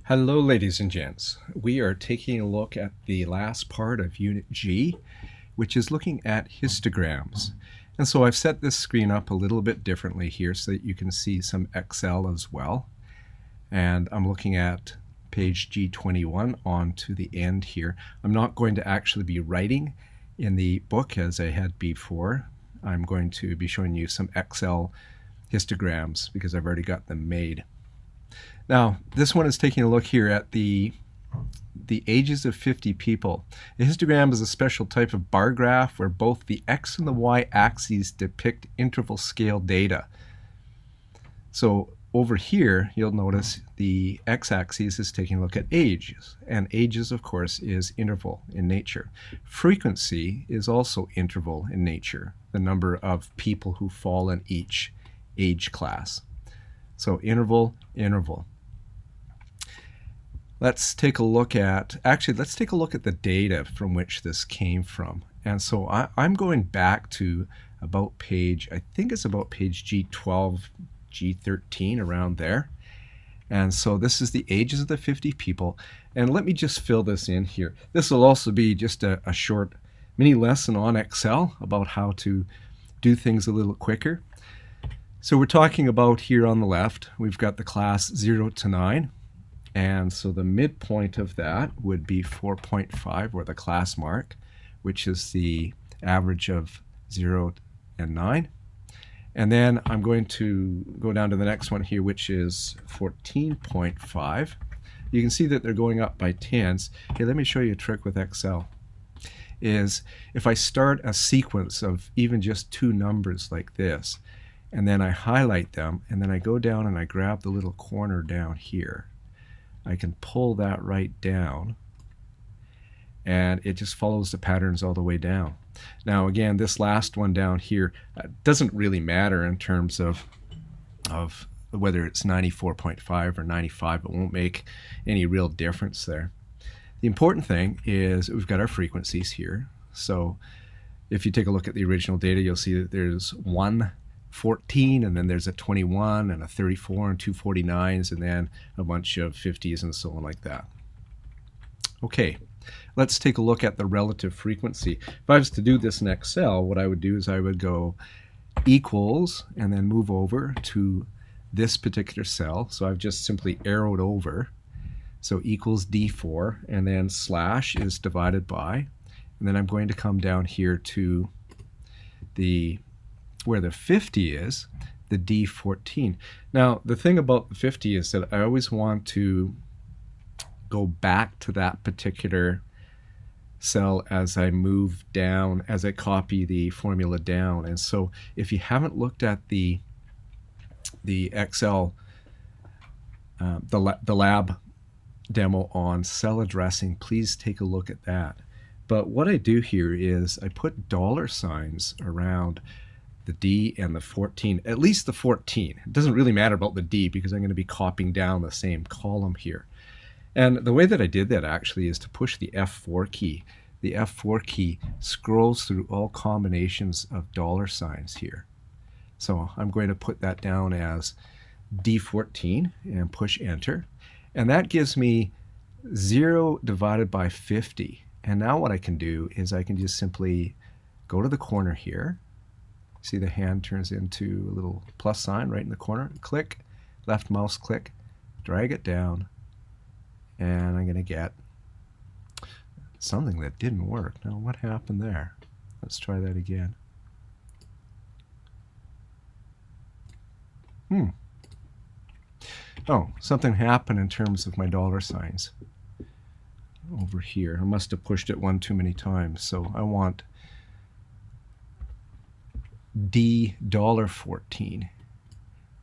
Hello, ladies and gents. We are taking a look at the last part of Unit G, which is looking at histograms. And so I've set this screen up a little bit differently here so that you can see some Excel as well. And I'm looking at page G21 on to the end here. I'm not going to actually be writing in the book as I had before. I'm going to be showing you some Excel histograms because I've already got them made. Now, this one is taking a look here at the ages of 50 people. A histogram is a special type of bar graph where both the x and the y axes depict interval scale data. So over here, you'll notice the x-axis is taking a look at ages, and ages, of course, is interval in nature. Frequency is also interval in nature, the number of people who fall in each age class. So interval, interval. Let's take a look at the data from which this came from. And so I'm going back to about page, I think it's about page G12, G13, around there. And so this is the ages of the 50 people. And let me just fill this in here. This will also be just a short mini lesson on Excel about how to do things a little quicker. So we're talking about here on the left, we've got the class 0 to 9. And so the midpoint of that would be 4.5, or the class mark, which is the average of 0 and 9. And then I'm going to go down to the next one here, which is 14.5. You can see that they're going up by tens. Hey, let me show you a trick with Excel. Is if I start a sequence of even just two numbers like this, and then I highlight them, and then I go down and I grab the little corner down here, I can pull that right down, and it just follows the patterns all the way down. Now again, this last one down here doesn't really matter in terms of whether it's 94.5 or 95. It won't make any real difference there. The important thing is we've got our frequencies here. So if you take a look at the original data, you'll see that there's 114, and then there's a 21 and a 34 and two 49s, and then a bunch of 50s and so on like that. Okay, let's take a look at the relative frequency. If I was to do this in Excel, what I would do is I would go equals and then move over to this particular cell. So I've just simply arrowed over. So equals D4, and then slash is divided by, and then I'm going to come down here to where the 50 is, the D14. Now the thing about the 50 is that I always want to go back to that particular cell as I move down, as I copy the formula down. And so if you haven't looked at the Excel, the lab demo on cell addressing, please take a look at that. But what I do here is I put dollar signs around the D and the 14, at least the 14. It doesn't really matter about the D because I'm going to be copying down the same column here. And the way that I did that actually is to push the F4 key. The F4 key scrolls through all combinations of dollar signs here. So I'm going to put that down as D14 and push enter. And that gives me 0 divided by 50. And now what I can do is I can just simply go to the corner here. See, the hand turns into a little plus sign right in the corner. Click, left mouse click, drag it down, and I'm going to get something that didn't work. Now what happened there? Let's try that again. Oh, something happened in terms of my dollar signs over here. I must have pushed it one too many times. So I want $14,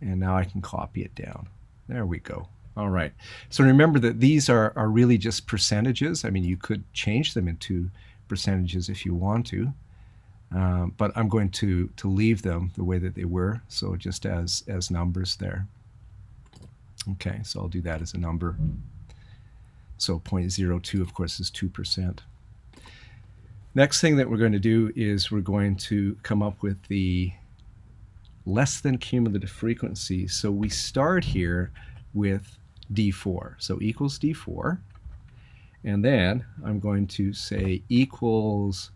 and now I can copy it down. There we go. All right. So remember that these are really just percentages. I mean, you could change them into percentages if you want to, but I'm going to leave them the way that they were, so just as numbers there. Okay, so I'll do that as a number. So 0.02, of course, is 2%. Next thing that we're going to do is we're going to come up with the less than cumulative frequency. So we start here with D4. So equals D4. And then I'm going to say equals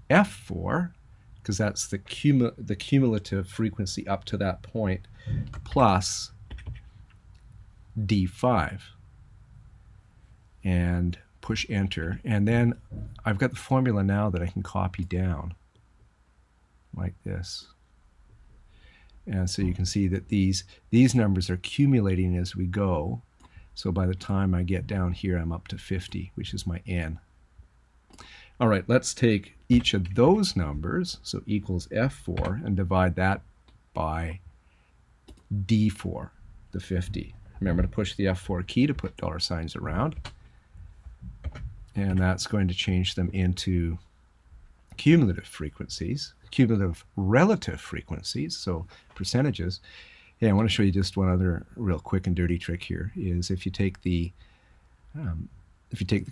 F4, because that's the cumulative frequency up to that point, plus D5. And push enter. And then I've got the formula now that I can copy down like this. And so you can see that these numbers are accumulating as we go. So by the time I get down here, I'm up to 50, which is my n. All right, let's take each of those numbers, so equals F4, and divide that by D4, the 50. Remember to push the F4 key to put dollar signs around. And that's going to change them into cumulative frequencies, cumulative relative frequencies, so percentages. Yeah, I want to show you just one other real quick and dirty trick here, is if you take the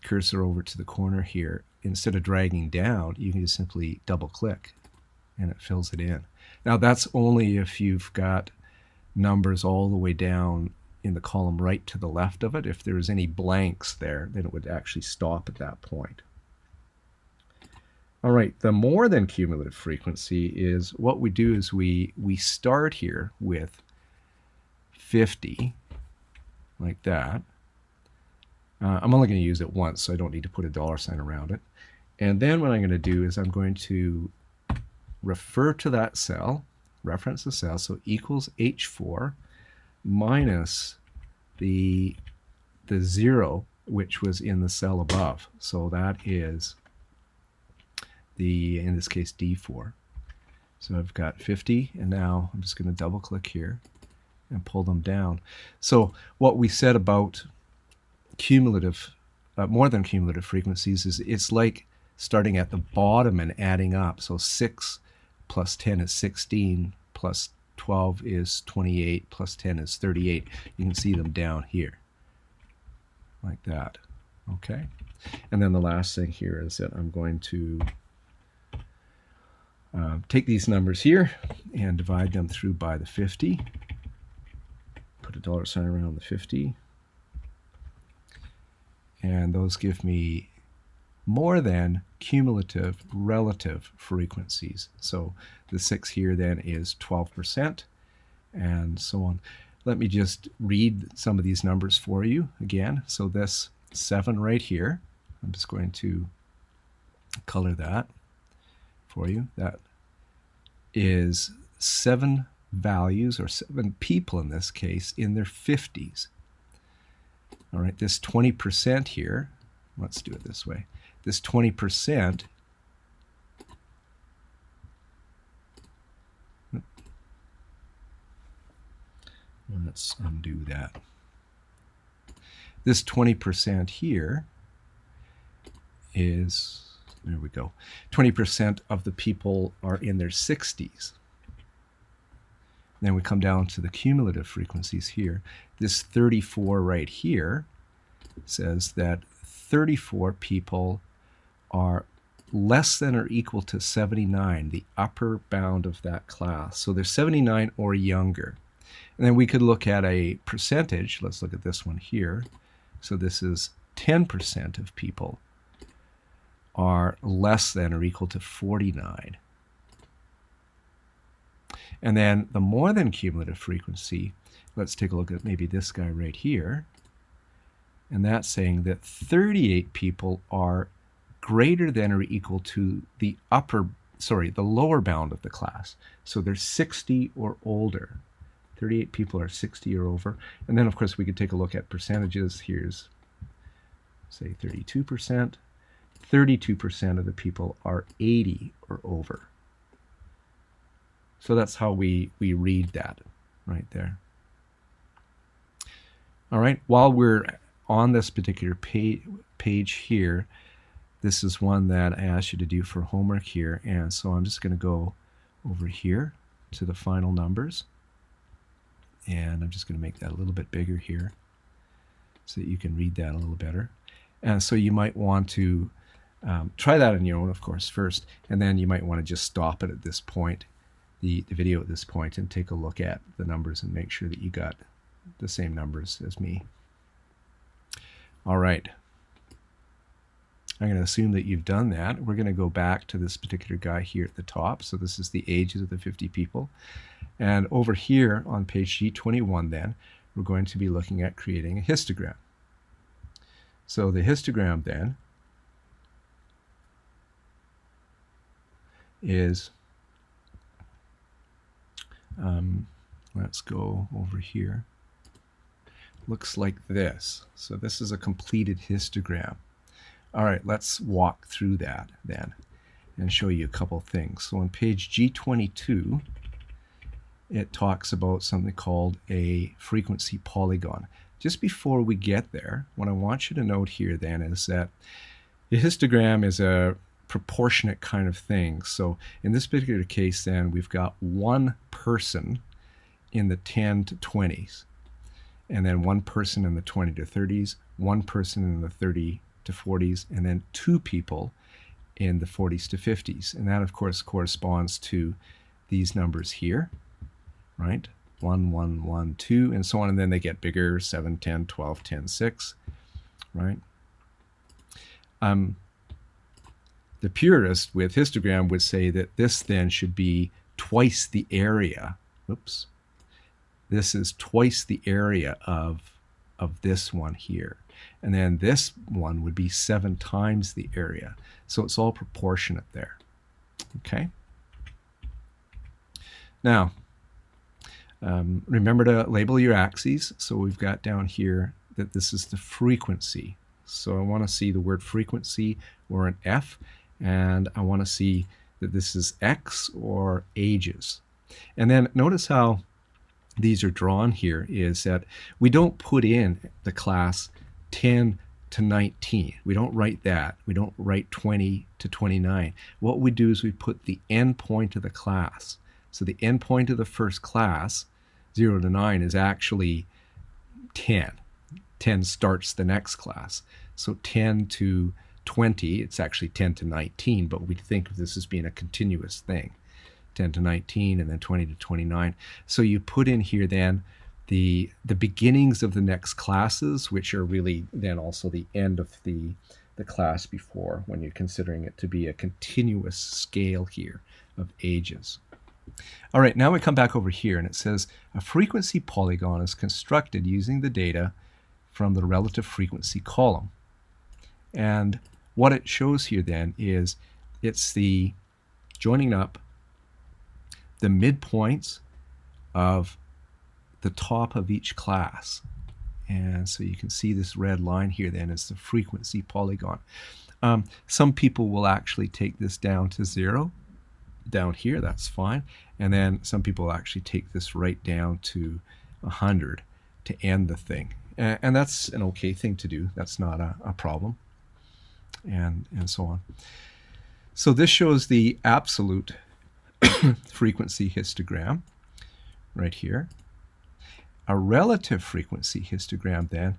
cursor over to the corner here, instead of dragging down, you can just simply double click and it fills it in. Now that's only if you've got numbers all the way down in the column right to the left of it. If there's any blanks there, then it would actually stop at that point. All right, the more than cumulative frequency is what we do is we start here with 50, like that. I'm only going to use it once, so I don't need to put a dollar sign around it. And then what I'm going to do is I'm going to refer to that cell, reference the cell, so equals H4 minus the 0, which was in the cell above. So that is in this case, D4. So I've got 50, and now I'm just going to double click here and pull them down. So what we said about cumulative, more than cumulative frequencies, is it's like starting at the bottom and adding up. So 6 plus 10 is 16, plus 12 is 28, plus 10 is 38. You can see them down here, like that. Okay? And then the last thing here is that I'm going to take these numbers here and divide them through by the 50. Put a dollar sign around the 50. And those give me more than cumulative relative frequencies. So the 6 here then is 12%, and so on. Let me just read some of these numbers for you again. So this 7 right here, I'm just going to color that for you. That is 7 values, or 7 people in this case, in their 50s. All right, this 20% here, let's do it this way. This 20%, let's undo that. This 20% here is, there we go, 20% of the people are in their 60s. Then we come down to the cumulative frequencies here. This 34 right here says that 34 people are less than or equal to 79, the upper bound of that class. So they're 79 or younger. And then we could look at a percentage. Let's look at this one here. So this is 10% of people are less than or equal to 49. And then the more than cumulative frequency, let's take a look at maybe this guy right here. And that's saying that 38 people are greater than or equal to the lower bound of the class. So they're 60 or older. 38 people are 60 or over. And then, of course, we could take a look at percentages. Here's, say, 32%. 32% of the people are 80 or over. So that's how we read that right there. All right, while we're on this particular page here, this is one that I asked you to do for homework here. And so I'm just going to go over here to the final numbers. And I'm just going to make that a little bit bigger here so that you can read that a little better. And so you might want to try that on your own, of course, first. And then you might want to just stop it at this point, the video at this point, and take a look at the numbers and make sure that you got the same numbers as me. All right. I'm going to assume that you've done that. We're going to go back to this particular guy here at the top. So this is the ages of the 50 people. And over here on page G21 then, we're going to be looking at creating a histogram. So the histogram then is, let's go over here, looks like this. So this is a completed histogram. All right, let's walk through that then and show you a couple things. So on page G22, it talks about something called a frequency polygon. Just before we get there, what I want you to note here then is that the histogram is a proportionate kind of thing. So in this particular case then, we've got one person in the 10 to 20s, and then one person in the 20 to 30s, one person in the 30 to 40s, and then two people in the 40s to 50s. And that, of course, corresponds to these numbers here, right? 1, 1, 1, 2, and so on. And then they get bigger, 7, 10, 12, 10, 6, right? The purist with histogram would say that this then should be twice the area. Oops. This is twice the area of this one here. And then this one would be 7 times the area. So it's all proportionate there. Okay? Now, remember to label your axes. So we've got down here that this is the frequency. So I want to see the word frequency or an F, and I want to see that this is X or ages. And then notice how these are drawn here is that we don't put in the class 10 to 19. We don't write that. We don't write 20 to 29. What we do is we put the end point of the class. So the end point of the first class, 0 to 9, is actually 10. 10 starts the next class. So 10 to 20, it's actually 10 to 19, but we think of this as being a continuous thing. 10 to 19 and then 20 to 29. So you put in here then the beginnings of the next classes, which are really then also the end of the class before, when you're considering it to be a continuous scale here of ages. All right, now we come back over here and it says a frequency polygon is constructed using the data from the relative frequency column. And what it shows here then is it's the joining up the midpoints of the top of each class. And so you can see this red line here then is the frequency polygon. Some people will actually take this down to 0 down here, that's fine. And then some people actually take this right down to 100 to end the thing. And that's an okay thing to do. That's not a problem. And so on. So this shows the absolute frequency histogram right here. A relative frequency histogram then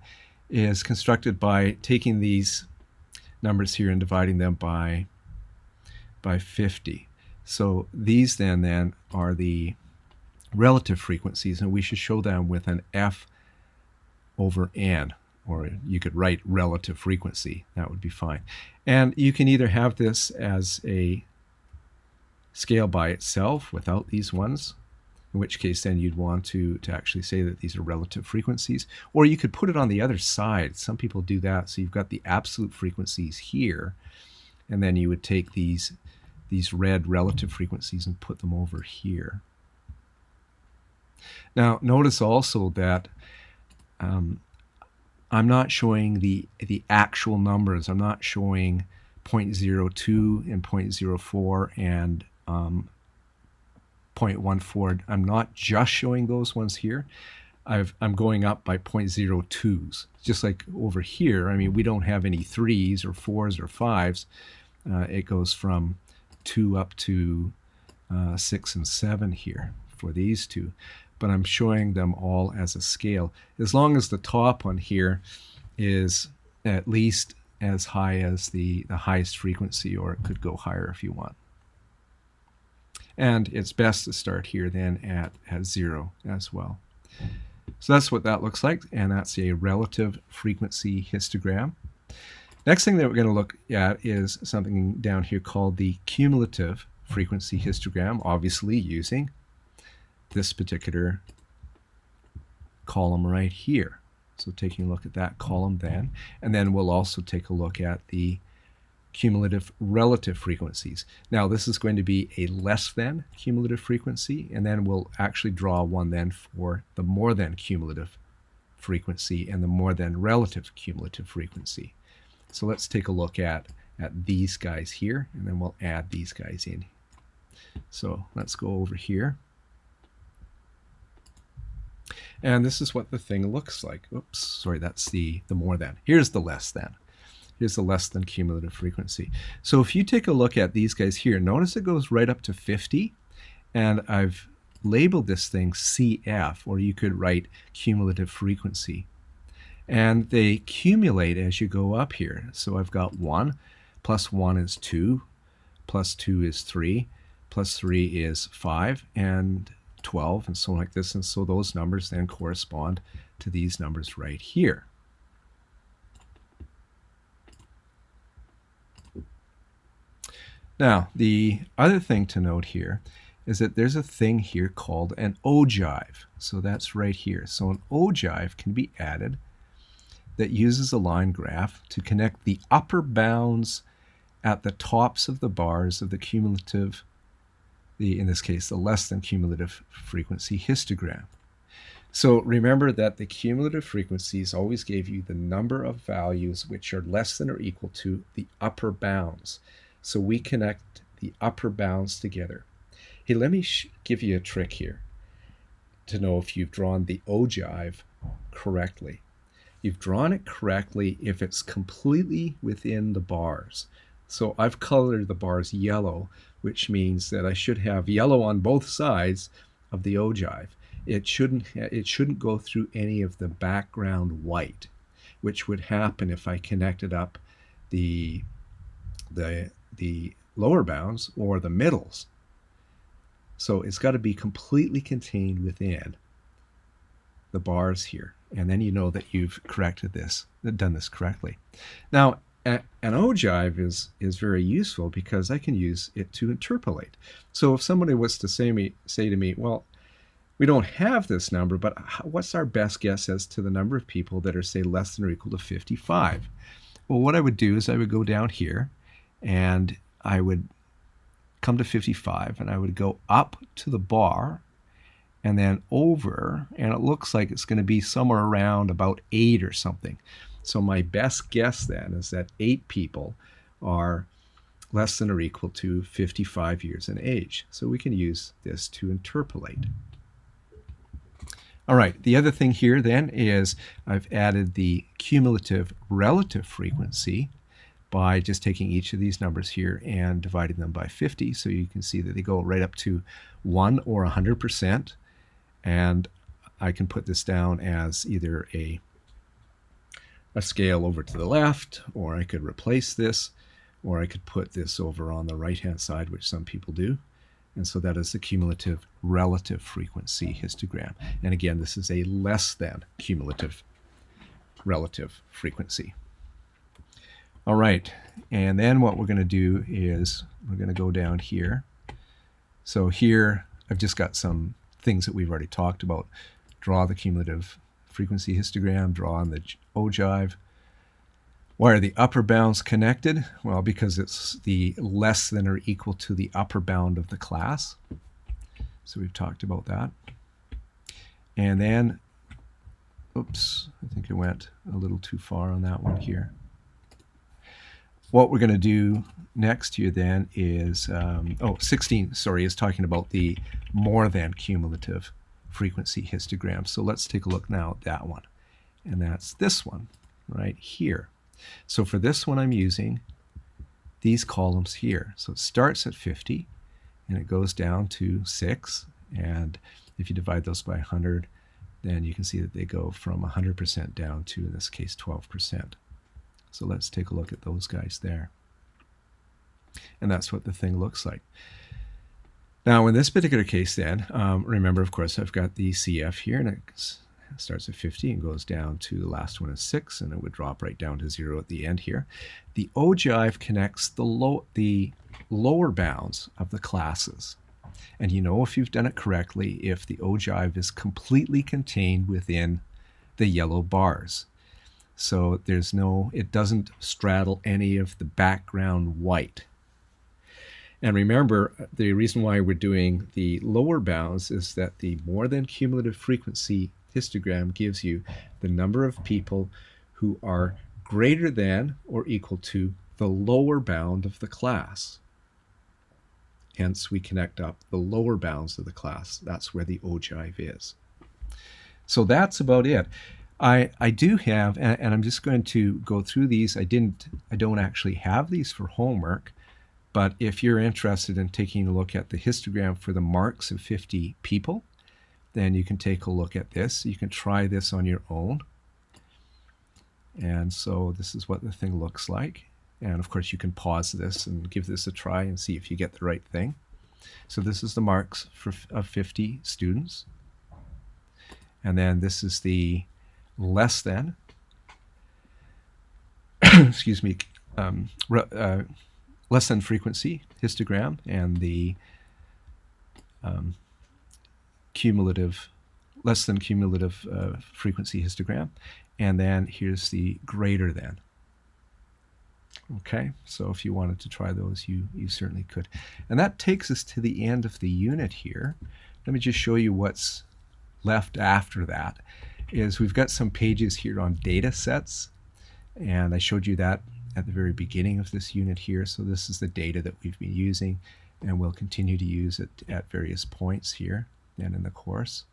is constructed by taking these numbers here and dividing them by 50. So these then are the relative frequencies, and we should show them with an F over N, or you could write relative frequency. That would be fine. And you can either have this as a scale by itself without these ones, in which case then you'd want to actually say that these are relative frequencies, or you could put it on the other side. Some people do that. So you've got the absolute frequencies here, and then you would take these red relative frequencies and put them over here. Now notice also that I'm not showing the actual numbers. I'm not showing 0.02 and 0.04 and 0.14. I'm not just showing those ones here. I'm going up by 0.02s. Just like over here, I mean, we don't have any 3s or 4s or 5s. It goes from 2 up to 6 and 7 here for these two. But I'm showing them all as a scale. As long as the top one here is at least as high as the highest frequency, or it could go higher if you want. And it's best to start here then at 0 as well. So that's what that looks like, and that's a relative frequency histogram. Next thing that we're going to look at is something down here called the cumulative frequency histogram, obviously using this particular column right here. So taking a look at that column then, and then we'll also take a look at the cumulative relative frequencies. Now this is going to be a less than cumulative frequency, and then we'll actually draw one then for the more than cumulative frequency and the more than relative cumulative frequency. So let's take a look at these guys here, and then we'll add these guys in. So let's go over here. And this is what the thing looks like. Oops, sorry, that's the more than. Here's the less than. Here's the less than cumulative frequency. So if you take a look at these guys here, notice it goes right up to 50. And I've labeled this thing CF, or you could write cumulative frequency. And they accumulate as you go up here. So I've got 1, plus 1 is 2, plus 2 is 3, plus 3 is 5, and 12, and so on like this. And so those numbers then correspond to these numbers right here. Now, the other thing to note here is that there's a thing here called an ogive. So that's right here. So an ogive can be added that uses a line graph to connect the upper bounds at the tops of the bars of the cumulative, in this case, the less than cumulative frequency histogram. So remember that the cumulative frequencies always gave you the number of values which are less than or equal to the upper bounds. So we connect the upper bounds together. Hey, let me give you a trick here to know if you've drawn the ogive correctly. You've drawn it correctly if it's completely within the bars. So I've colored the bars yellow, which means that I should have yellow on both sides of the ogive. It shouldn't go through any of the background white, which would happen if I connected up the lower bounds or the middles. So it's got to be completely contained within the bars here, and then you know that you've done this correctly. Now, an ogive is very useful because I can use it to interpolate. So if somebody was to say to me, well, we don't have this number, but what's our best guess as to the number of people that are, say, less than or equal to 55? Well, what I would do is I would go down here, and I would come to 55, and I would go up to the bar, and then over, and it looks like it's going to be somewhere around about 8 or something. So my best guess then is that 8 people are less than or equal to 55 years in age. So we can use this to interpolate. All right, the other thing here then is I've added the cumulative relative frequency by just taking each of these numbers here and dividing them by 50. So you can see that they go right up to 1 or 100%. And I can put this down as either a scale over to the left, or I could replace this, or I could put this over on the right-hand side, which some people do. And so that is the cumulative relative frequency histogram. And again, this is a less than cumulative relative frequency. All right, and then what we're going to do is we're going to go down here. So here I've just got some things that we've already talked about. Draw the cumulative frequency histogram, draw on the ogive. Why are the upper bounds connected? Well, because it's the less than or equal to the upper bound of the class. So we've talked about that. And then, oops, I think I went a little too far on that one here. What we're going to do next here then is, 16, is talking about the more than cumulative frequency histogram. So let's take a look now at that one. And that's this one right here. So for this one, I'm using these columns here. So it starts at 50 and it goes down to 6. And if you divide those by 100, then you can see that they go from 100% down to, in this case, 12%. So let's take a look at those guys there. And that's what the thing looks like. Now, in this particular case then, remember, of course, I've got the CF here, and starts at 50 and goes down to the last one is 6, and it would drop right down to 0 at the end here. The ogive connects the lower bounds of the classes. And you know if you've done it correctly if the ogive is completely contained within the yellow bars. So it doesn't straddle any of the background white. And remember, the reason why we're doing the lower bounds is that the more than cumulative frequency histogram gives you the number of people who are greater than or equal to the lower bound of the class. Hence, we connect up the lower bounds of the class. That's where the ogive is. So that's about it. I do have, and I'm just going to go through these. I don't actually have these for homework, but if you're interested in taking a look at the histogram for the marks of 50 people, then you can take a look at this. You can try this on your own. And so this is what the thing looks like. And of course you can pause this and give this a try and see if you get the right thing. So this is the marks of 50 students. And then this is the less than, excuse me, less than frequency histogram, and the less than cumulative frequency histogram. And then here's the greater than. Okay, so if you wanted to try those, you certainly could. And that takes us to the end of the unit here. Let me just show you what's left after that. Is we've got some pages here on data sets, and I showed you that at the very beginning of this unit here. So this is the data that we've been using, and we'll continue to use it at various points here and in the course.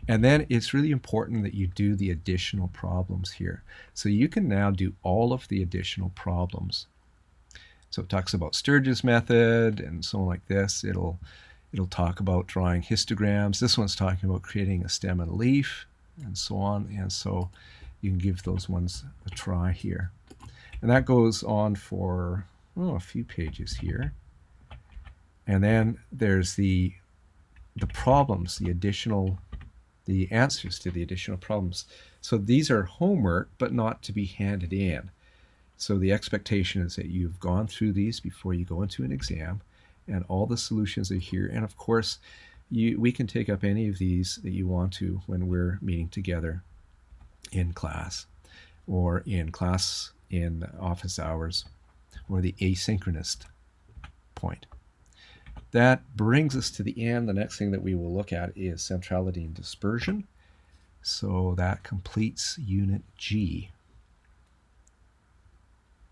And then it's really important that you do the additional problems here. So you can now do all of the additional problems. So it talks about Sturge's method and so on like this. It'll talk about drawing histograms. This one's talking about creating a stem and a leaf and so on. And so you can give those ones a try here. And that goes on for a few pages here. And then there's the problems, the answers to the additional problems. So these are homework, but not to be handed in. So the expectation is that you've gone through these before you go into an exam, and all the solutions are here. And of course, we can take up any of these that you want to when we're meeting together in class, or in office hours, or the asynchronous point. That brings us to the end. The next thing that we will look at is centrality and dispersion. So that completes Unit G.